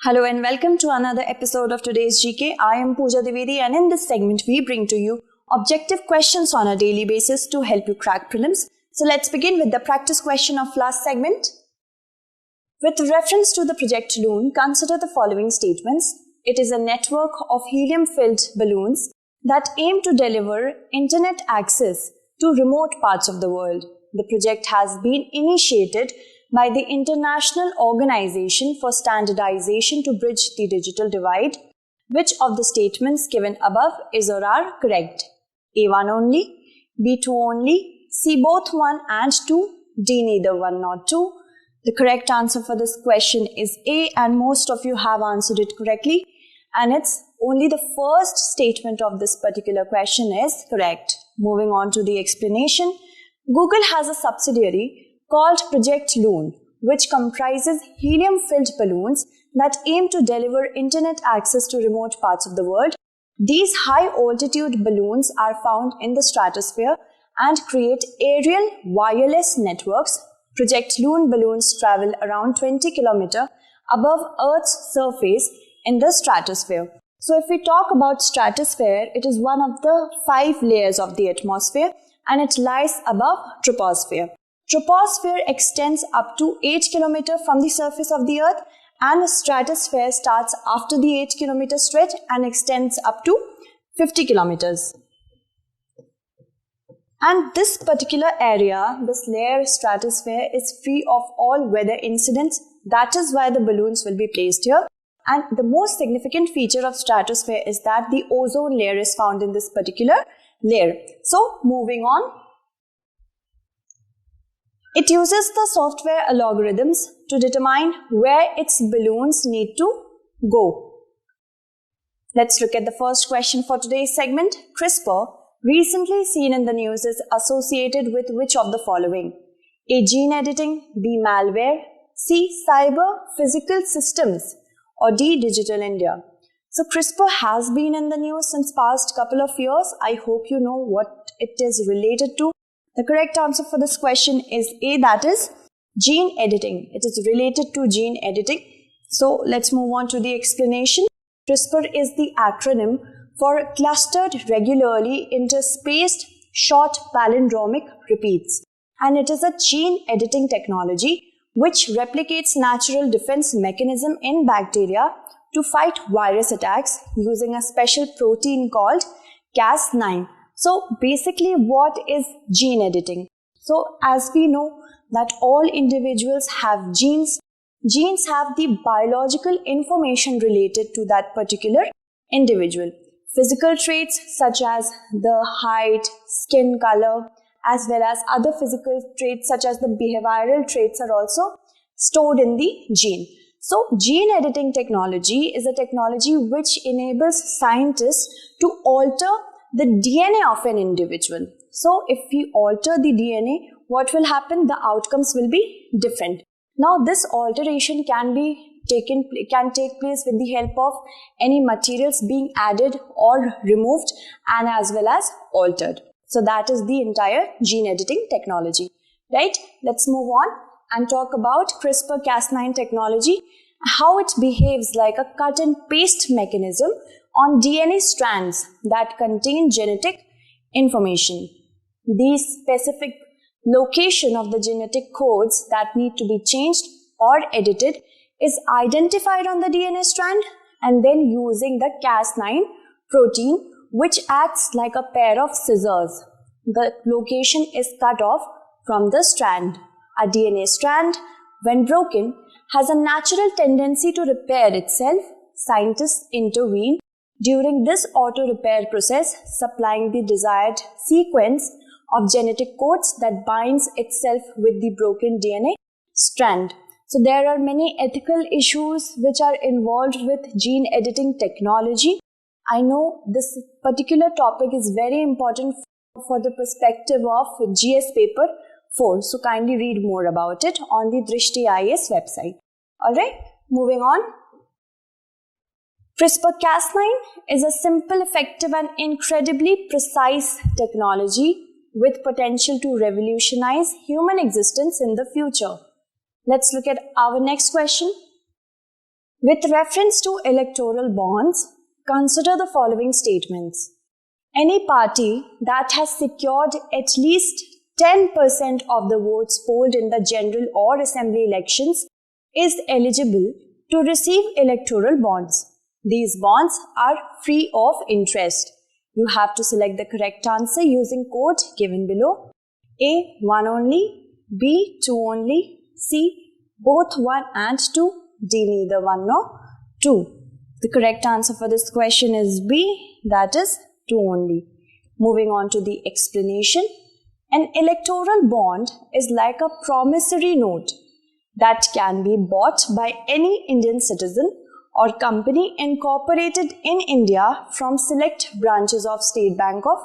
Hello and welcome to another episode of today's GK. I am Pooja Divedi and in this segment we bring to you objective questions on a daily basis to help you crack prelims. So let's begin with the practice question of last segment. With reference to the Project Loon, consider the following statements. It is a network of helium-filled balloons that aim to deliver internet access to remote parts of the world. The project has been initiated by the International Organization for Standardization to Bridge the Digital Divide. Which of the statements given above is or are correct? A1 only, B2 only, C both 1 and 2, D neither 1 nor 2. The correct answer for this question is A, and most of you have answered it correctly. And it's only the first statement of this particular question is correct. Moving on to the explanation. Google has a subsidiary called Project Loon, which comprises helium-filled balloons that aim to deliver internet access to remote parts of the world. These high-altitude balloons are found in the stratosphere and create aerial wireless networks. Project Loon balloons travel around 20 km above Earth's surface in the stratosphere. So if we talk about stratosphere, it is one of the 5 layers of the atmosphere and it lies above troposphere. Troposphere extends up to 8 km from the surface of the Earth, and the stratosphere starts after the 8 km stretch and extends up to 50 kilometers. And this particular area, this layer stratosphere, is free of all weather incidents. That is why the balloons will be placed here. And the most significant feature of stratosphere is that the ozone layer is found in this particular layer. So, moving on. It uses the software algorithms to determine where its balloons need to go. Let's look at the first question for today's segment. CRISPR, recently seen in the news, is associated with which of the following? A. Gene editing, B. Malware, C. Cyber physical systems, or D. Digital India. So CRISPR has been in the news since past couple of years. I hope you know what it is related to. The correct answer for this question is A, that is gene editing. It is related to gene editing. So let's move on to the explanation. CRISPR is the acronym for Clustered Regularly Interspaced Short Palindromic Repeats. And it is a gene editing technology which replicates natural defense mechanism in bacteria to fight virus attacks using a special protein called Cas9. So basically, what is gene editing? So as we know that all individuals have genes. Genes have the biological information related to that particular individual. Physical traits such as the height, skin color, as well as other physical traits such as the behavioral traits are also stored in the gene. So gene editing technology is a technology which enables scientists to alter the DNA of an individual. So if we alter the DNA, what will happen? The outcomes will be different. Now this alteration can take place with the help of any materials being added or removed and as well as altered. So that is the entire gene editing technology. Right? Let's move on and talk about CRISPR-Cas9 technology, how it behaves like a cut and paste mechanism on DNA strands that contain genetic information. The specific location of the genetic codes that need to be changed or edited is identified on the DNA strand, and then using the Cas9 protein, which acts like a pair of scissors. The location is cut off from the strand. A DNA strand, when broken, has a natural tendency to repair itself. Scientists intervene during this auto-repair process, supplying the desired sequence of genetic codes that binds itself with the broken DNA strand. So there are many ethical issues which are involved with gene editing technology. I know this particular topic is very important for the perspective of GS paper 4. So kindly read more about it on the Drishti IAS website. Alright, moving on. CRISPR-Cas9 is a simple, effective and incredibly precise technology with potential to revolutionize human existence in the future. Let's look at our next question. With reference to electoral bonds, consider the following statements. Any party that has secured at least 10% of the votes polled in the general or assembly elections is eligible to receive electoral bonds. These bonds are free of interest. You have to select the correct answer using code given below. A, 1 only, B, 2 only, C, both 1 and 2, D, neither 1 nor 2. The correct answer for this question is B, that is 2 only. Moving on to the explanation. An electoral bond is like a promissory note that can be bought by any Indian citizen or company incorporated in India from select branches of State Bank of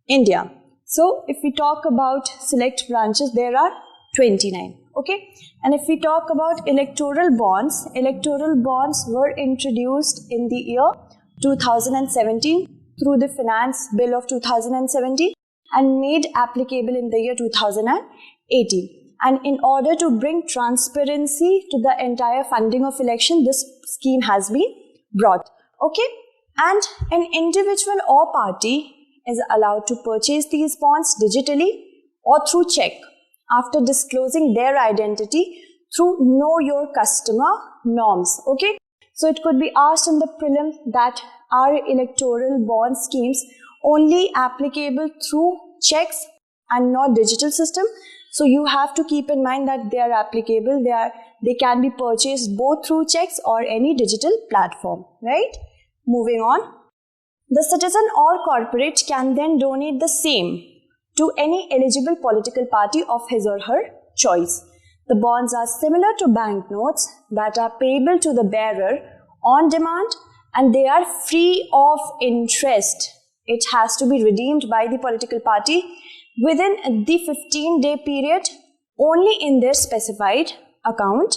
India. So, if we talk about select branches, there are 29. Okay, and if we talk about electoral bonds were introduced in the year 2017 through the Finance Bill of 2017 and made applicable in the year 2018. And in order to bring transparency to the entire funding of election, this scheme has been brought. Okay, and an individual or party is allowed to purchase these bonds digitally or through check after disclosing their identity through Know Your Customer norms. Okay, so it could be asked in the prelim that are electoral bond schemes only applicable through checks and not digital system? So you have to keep in mind that they are applicable. They can be purchased both through checks or any digital platform, right? Moving on. The citizen or corporate can then donate the same to any eligible political party of his or her choice. The bonds are similar to banknotes that are payable to the bearer on demand, and they are free of interest. It has to be redeemed by the political party within the 15-day period only in their specified account.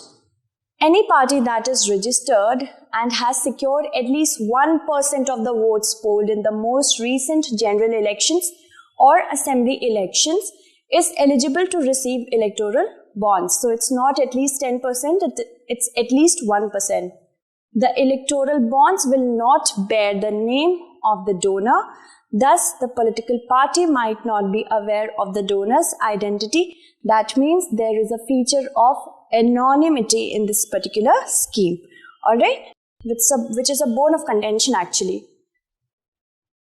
Any party that is registered and has secured at least 1% of the votes polled in the most recent general elections or assembly elections is eligible to receive electoral bonds. So it's not at least 10%, it's at least 1%. The electoral bonds will not bear the name of the donor. Thus, the political party might not be aware of the donor's identity. That means there is a feature of anonymity in this particular scheme. Alright, which is a bone of contention actually.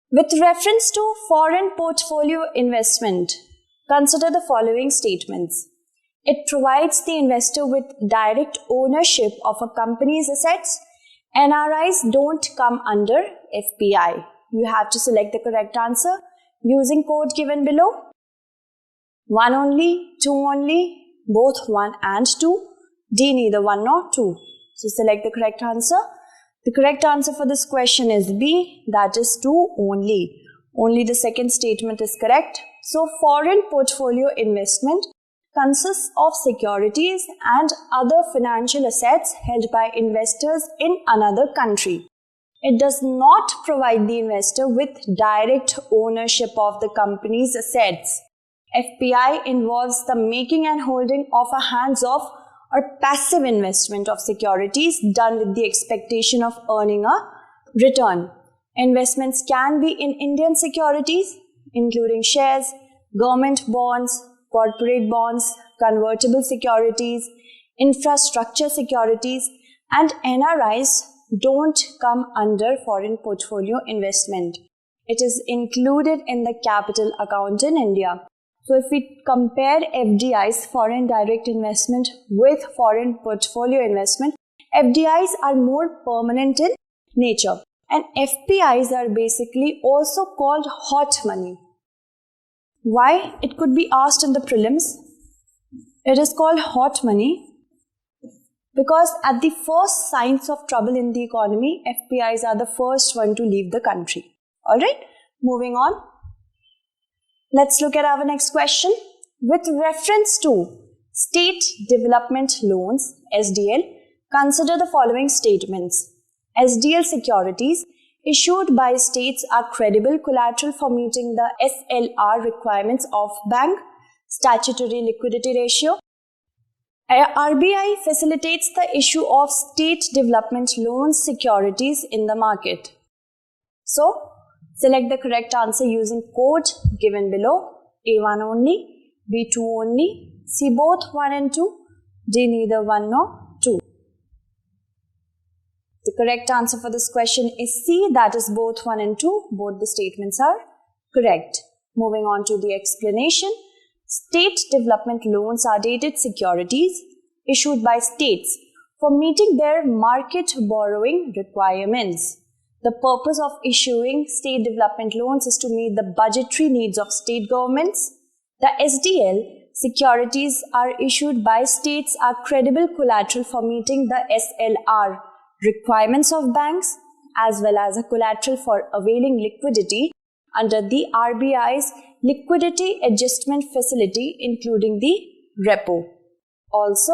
With reference to foreign portfolio investment, consider the following statements. It provides the investor with direct ownership of a company's assets. NRIs don't come under FPI. You have to select the correct answer using code given below. 1 only, 2 only, both 1 and 2, D, neither 1 nor 2. So select the correct answer. The correct answer for this question is B, that is 2 only. Only the second statement is correct. So foreign portfolio investment consists of securities and other financial assets held by investors in another country. It does not provide the investor with direct ownership of the company's assets. FPI involves the making and holding of a hands-off or passive investment of securities done with the expectation of earning a return. Investments can be in Indian securities, including shares, government bonds, corporate bonds, convertible securities, infrastructure securities, and NRIs don't come under foreign portfolio investment. It is included in the capital account in India. So if we compare FDIs, foreign direct investment, with foreign portfolio investment, FDIs are more permanent in nature. And FPIs are basically also called hot money. Why? It could be asked in the prelims. It is called hot money because at the first signs of trouble in the economy, FPIs are the first one to leave the country. Alright, moving on. Let's look at our next question. With reference to State Development Loans, SDL, consider the following statements. SDL securities issued by states are credible collateral for meeting the SLR requirements of bank statutory liquidity ratio. RBI facilitates the issue of state development loans securities in the market. So, select the correct answer using code given below. A1 only, B2 only, C both 1 and 2, D neither 1 nor 2. The correct answer for this question is C, that is both 1 and 2. Both the statements are correct. Moving on to the explanation. State development loans are dated securities issued by states for meeting their market borrowing requirements. The purpose of issuing state development loans is to meet the budgetary needs of state governments. The SDL securities are issued by states are credible collateral for meeting the SLR requirements of banks as well as a collateral for availing liquidity under the RBI's liquidity adjustment facility, including the repo. Also,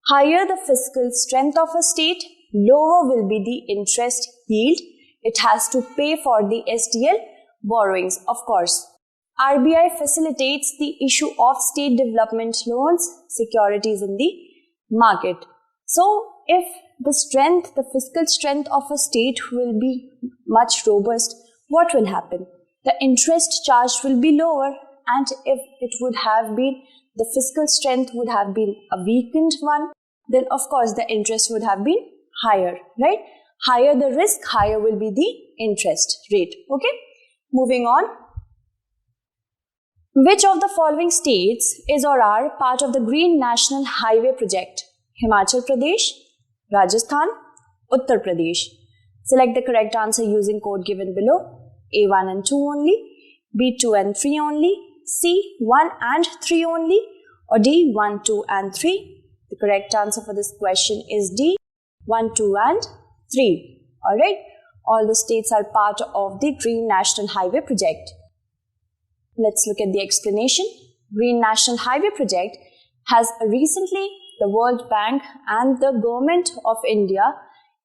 higher the fiscal strength of a state, lower will be the interest yield it has to pay for the SDL borrowings. Of course, RBI facilitates the issue of state development loans securities in the market. So, if the fiscal strength of a state will be much robust, what will happen? The interest charged will be lower, and if it would have been, the fiscal strength would have been a weakened one, then of course the interest would have been higher, right? Higher the risk, higher will be the interest rate. Okay, moving on. Which of the following states is or are part of the Green National Highway Project? Himachal Pradesh, Rajasthan, Uttar Pradesh. Select the correct answer using code given below. A1 and 2 only, B2 and 3 only, C 1 and 3 only, or D 1, 2 and 3. The correct answer for this question is D 1, 2 and 3. Alright, all the states are part of the Green National Highway Project. Let's look at the explanation. Green National Highway Project has recently the World Bank and the Government of India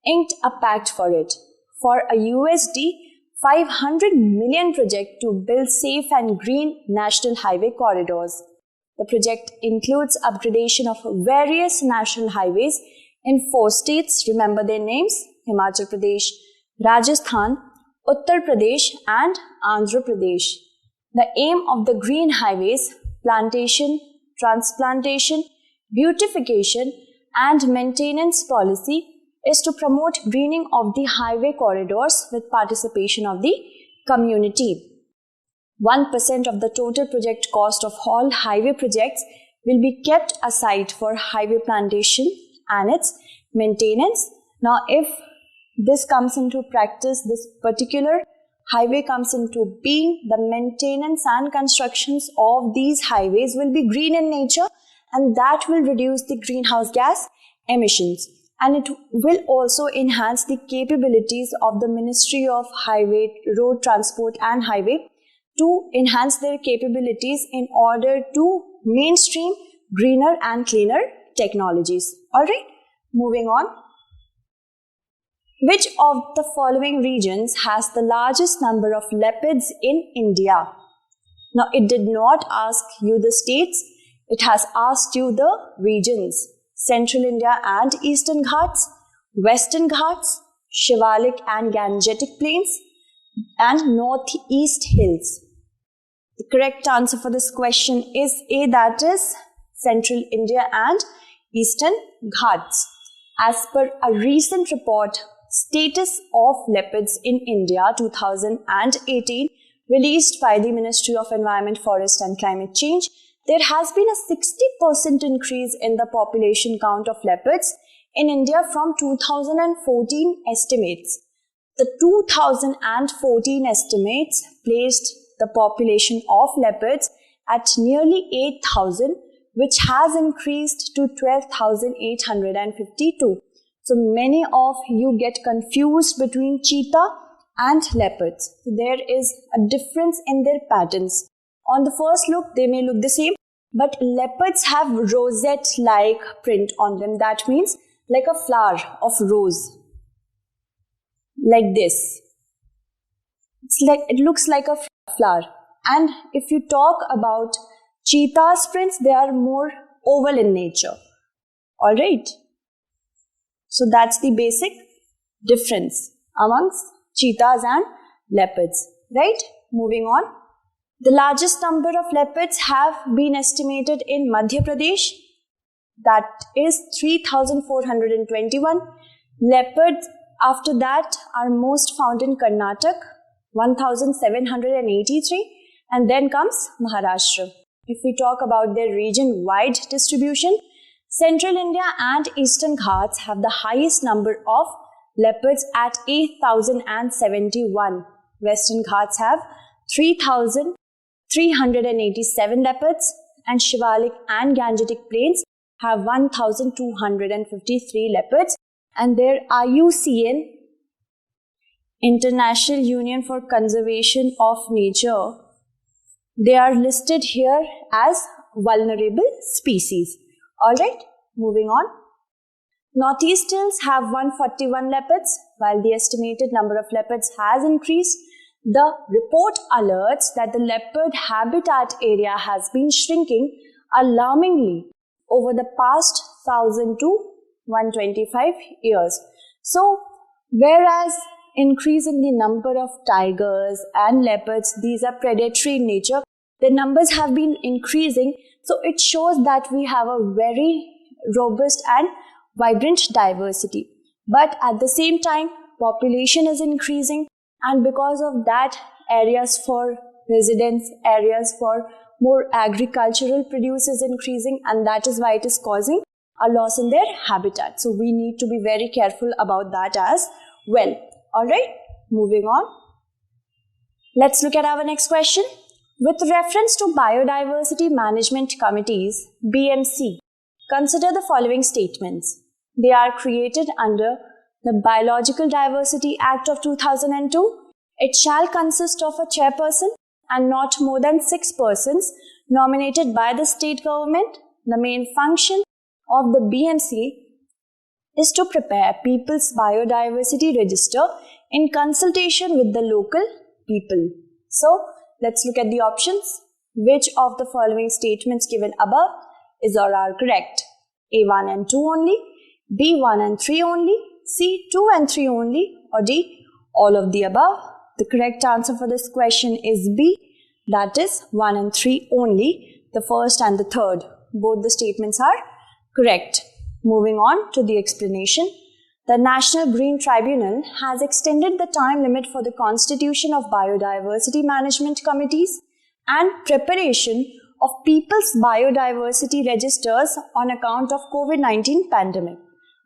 inked a pact for it for a USD 500 million project to build safe and green national highway corridors. The project includes upgradation of various national highways in 4 states. Remember their names: Himachal Pradesh, Rajasthan, Uttar Pradesh and Andhra Pradesh. The aim of the green highways, plantation, transplantation, beautification and maintenance policy is to promote greening of the highway corridors with participation of the community. 1% of the total project cost of all highway projects will be kept aside for highway plantation and its maintenance. Now, if this comes into practice, this particular highway comes into being, the maintenance and constructions of these highways will be green in nature, and that will reduce the greenhouse gas emissions. And it will also enhance the capabilities of the Ministry of Highway, Road Transport and Highway to enhance their capabilities in order to mainstream greener and cleaner technologies. Alright, moving on. Which of the following regions has the largest number of leopards in India? Now, it did not ask you the states, it has asked you the regions. Central India and Eastern Ghats, Western Ghats, Shivalik and Gangetic Plains, and Northeast Hills. The correct answer for this question is A, that is Central India and Eastern Ghats. As per a recent report, Status of Leopards in India 2018, released by the Ministry of Environment, Forest and Climate Change, there has been a 60% increase in the population count of leopards in India from 2014 estimates. The 2014 estimates placed the population of leopards at nearly 8,000, which has increased to 12,852. So many of you get confused between cheetah and leopards. There is a difference in their patterns. On the first look, they may look the same, but leopards have rosette-like print on them. That means like a flower of rose. Like this. It looks like a flower. And if you talk about cheetah's prints, they are more oval in nature. Alright. So that's the basic difference amongst cheetahs and leopards. Right? Moving on. The largest number of leopards have been estimated in Madhya Pradesh. That is 3,421. Leopards after that are most found in Karnataka, 1,783, and then comes Maharashtra. If we talk about their region-wide distribution, Central India and Eastern Ghats have the highest number of leopards at 8,071. Western Ghats have 3,387 leopards, and Shivalik and Gangetic Plains have 1,253 leopards, and their IUCN, International Union for Conservation of Nature, they are listed here as vulnerable species. Alright, moving on. Northeast hills have 141 leopards. While the estimated number of leopards has increased, the report alerts that the leopard habitat area has been shrinking alarmingly over the past 1,000 to 125 years. So, whereas increase in the number of tigers and leopards, these are predatory in nature, the numbers have been increasing. So, it shows that we have a very robust and vibrant diversity. But at the same time, population is increasing, and because of that, areas for residence, areas for more agricultural produce is increasing, and that is why it is causing a loss in their habitat. So we need to be very careful about that as well. Alright, moving on. Let's look at our next question. With reference to Biodiversity Management Committees, BMC, consider the following statements. They are created under the Biological Diversity Act of 2002. It shall consist of a chairperson and not more than 6 persons nominated by the state government. The main function of the BMC is to prepare People's Biodiversity Register in consultation with the local people. So, let's look at the options. Which of the following statements given above is or are correct? A 1 and 2 only, B 1 and 3 only, C 2 and 3 only, or D all of the above? The correct answer for this question is B, that is 1 and 3 only, the first and the third. Both the statements are correct. Moving on to the explanation. The National Green Tribunal has extended the time limit for the constitution of biodiversity management committees and preparation of people's biodiversity registers on account of COVID-19 pandemic.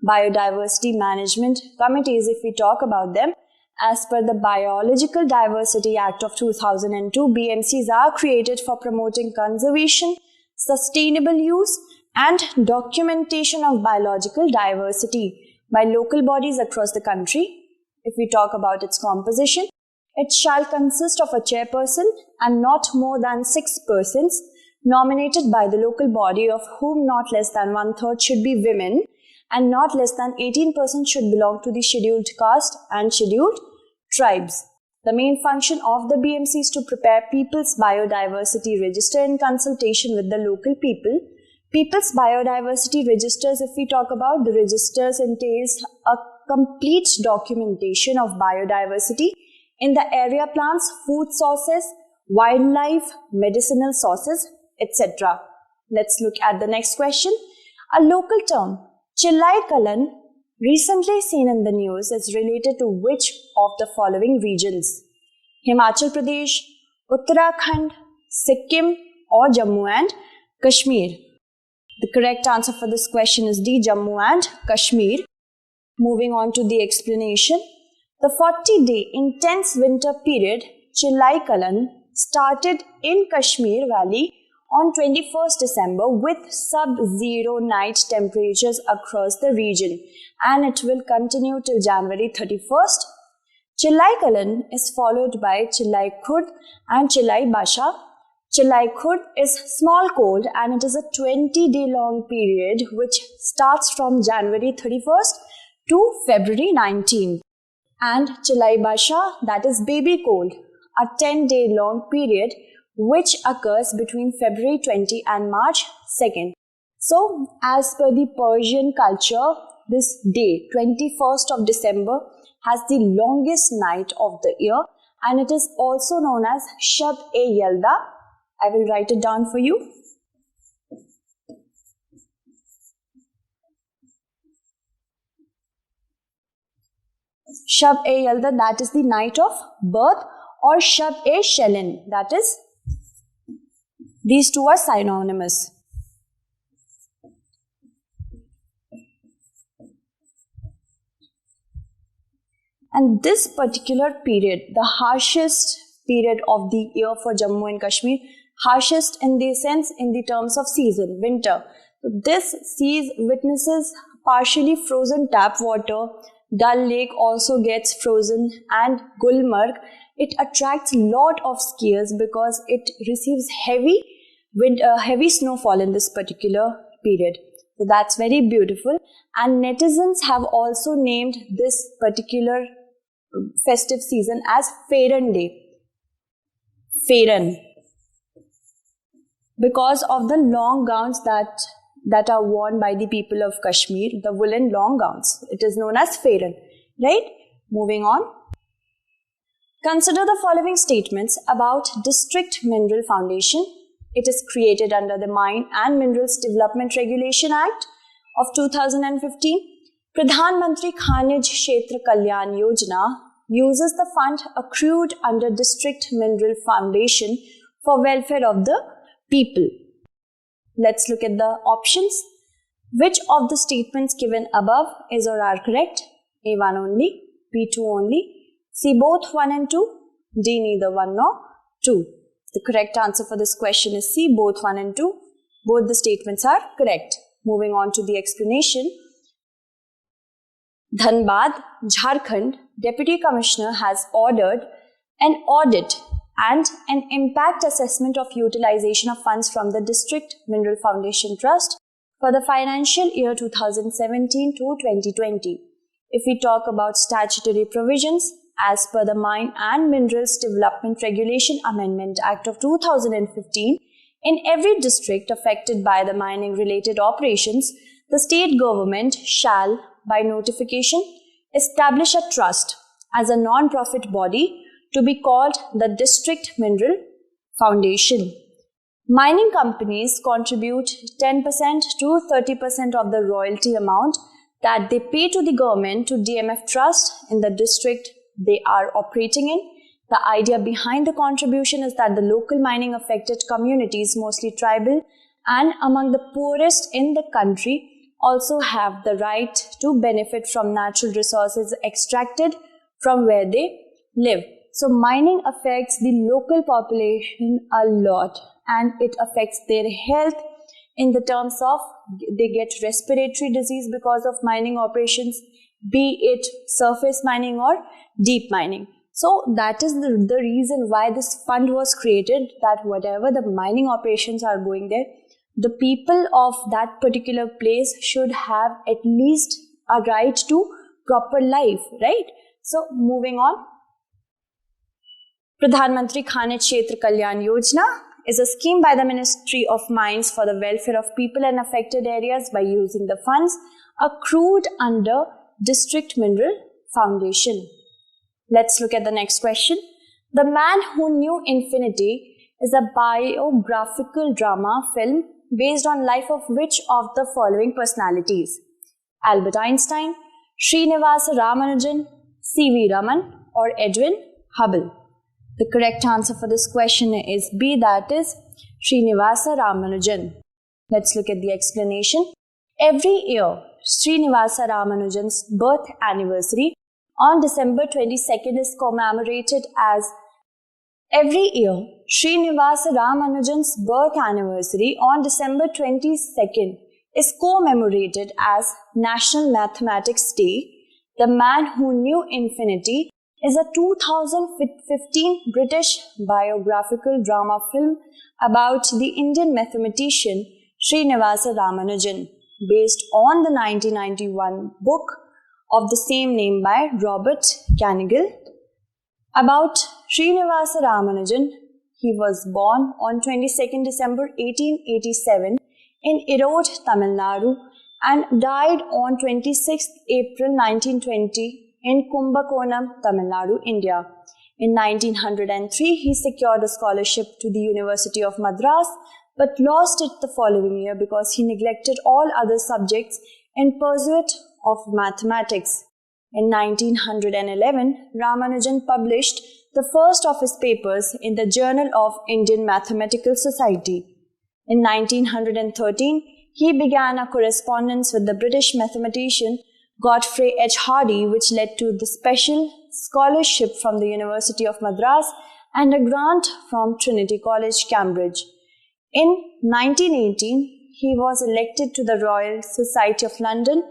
Biodiversity management committees, if we talk about them, as per the Biological Diversity Act of 2002, BMCs are created for promoting conservation, sustainable use, and documentation of biological diversity by local bodies across the country. If we talk about its composition, it shall consist of a chairperson and not more than 6 persons nominated by the local body, of whom not less than 1/3 should be women and not less than 18% should belong to the scheduled caste and scheduled tribes. The main function of the BMC is to prepare People's Biodiversity Register in consultation with the local people. People's Biodiversity Registers, if we talk about, the registers entails a complete documentation of biodiversity in the area plants, food sources, wildlife, medicinal sources, etc. Let's look at the next question. A local term, Chillai Kalan, recently seen in the news, is related to which of the following regions? Himachal Pradesh, Uttarakhand, Sikkim, or Jammu and Kashmir? The correct answer for this question is D, Jammu and Kashmir. Moving on to the explanation. The 40-day intense winter period, Chillai Kalan, started in Kashmir Valley on 21st December with sub-zero night temperatures across the region, and it will continue till January 31st. Chillai Kalan is followed by Chillai Khurd and Chillai Basha. Chillai Khurd is small cold, and it is a 20-day long period which starts from January 31st to February 19th. And Chillai Basha, that is baby cold, a 10-day long period which occurs between February 20 and March 2nd. So, as per the Persian culture, this day, 21st of December, has the longest night of the year, and it is also known as Shab-e-Yalda. I will write it down for you. Shab-e-Yalda, that is the night of birth, or Shab-e-Shelin, that is, these two are synonymous. And this particular period, the harshest period of the year for Jammu and Kashmir, harshest in the sense in the terms of season, winter. This witnesses partially frozen tap water. Dal Lake also gets frozen, and Gulmarg, it attracts a lot of skiers because it receives heavy snowfall in this particular period. So that's very beautiful. And netizens have also named this particular festive season as Fairan Day. Fairan. Because of the long gowns that are worn by the people of Kashmir, the woolen long gowns. It is known as Fairan, right? Moving on. Consider the following statements about District Mineral Foundation. It is created under the Mine and Minerals Development Regulation Act of 2015. Pradhan Mantri Khanij Kshetra Kalyan Yojana uses the fund accrued under District Mineral Foundation for welfare of the people. Let's look at the options. Which of the statements given above is or are correct? A1 only, B2 only, C both 1 and 2, D neither 1 nor 2. The correct answer for this question is C, both 1 and 2. Both the statements are correct. Moving on to the explanation. Dhanbad, Jharkhand, Deputy Commissioner has ordered an audit and an impact assessment of utilization of funds from the District Mineral Foundation Trust for the financial year 2017 to 2020. If we talk about statutory provisions, as per the Mine and Minerals Development Regulation Amendment Act of 2015, in every district affected by the mining-related operations, the state government shall, by notification, establish a trust as a non-profit body to be called the District Mineral Foundation. Mining companies contribute 10% to 30% of the royalty amount that they pay to the government to DMF Trust in the district they are operating in. The idea behind the contribution is that the local mining affected communities, mostly tribal and among the poorest in the country, also have the right to benefit from natural resources extracted from where they live. So mining affects the local population a lot, and it affects their health in the terms of they get respiratory disease because of mining operations, be it surface mining or deep mining. So that is the reason why this fund was created, that whatever the mining operations are going there, the people of that particular place should have at least a right to proper life, right? So moving on. Pradhan Mantri Khanij Kshetra Kalyan Yojana is a scheme by the Ministry of Mines for the welfare of people in affected areas by using the funds accrued under District Mineral Foundation. Let's look at the next question. The Man Who Knew Infinity is a biographical drama film based on life of which of the following personalities? Albert Einstein, Srinivasa Ramanujan, C.V. Raman, or Edwin Hubble? The correct answer for this question is B, that is Srinivasa Ramanujan. Let's look at the explanation. Every year, Srinivasa Ramanujan's birth anniversary on December 22nd is commemorated as Srinivasa Ramanujan's birth anniversary on December 22nd is commemorated as National Mathematics Day. The Man Who Knew Infinity is a 2015 British biographical drama film about the Indian mathematician Srinivasa Ramanujan, based on the 1991 book of the same name by Robert Carnegie. About Srinivasa Ramanujan, he was born on 22nd December 1887 in Erode, Tamil Nadu, and died on 26th April 1920 in Kumbakonam, Tamil Nadu, India. In 1903, he secured a scholarship to the University of Madras, but lost it the following year because he neglected all other subjects in pursuit of mathematics. In 1911, Ramanujan published the first of his papers in the Journal of Indian Mathematical Society. In 1913, he began a correspondence with the British mathematician Godfrey H. Hardy, which led to the special scholarship from the University of Madras and a grant from Trinity College, Cambridge. In 1918, he was elected to the Royal Society of London.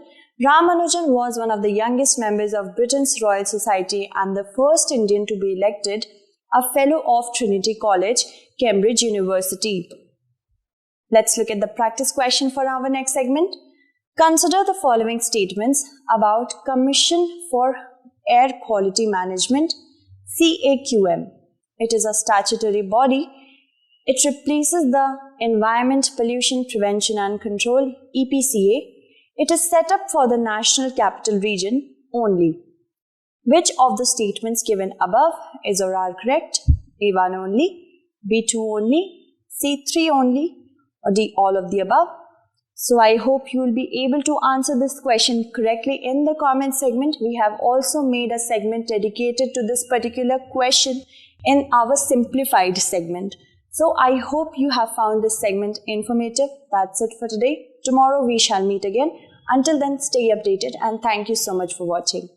Ramanujan was one of the youngest members of Britain's Royal Society and the first Indian to be elected a Fellow of Trinity College, Cambridge University. Let's look at the practice question for our next segment. Consider the following statements about Commission for Air Quality Management, CAQM. It is a statutory body. It replaces the Environment Pollution Prevention and Control, EPCA. It is set up for the National Capital Region only. Which of the statements given above is or are correct? A1 only, B2 only, C3 only, or D all of the above? So I hope you will be able to answer this question correctly in the comment segment. We have also made a segment dedicated to this particular question in our simplified segment. So I hope you have found this segment informative. That's it for today. Tomorrow we shall meet again. Until then, stay updated and thank you so much for watching.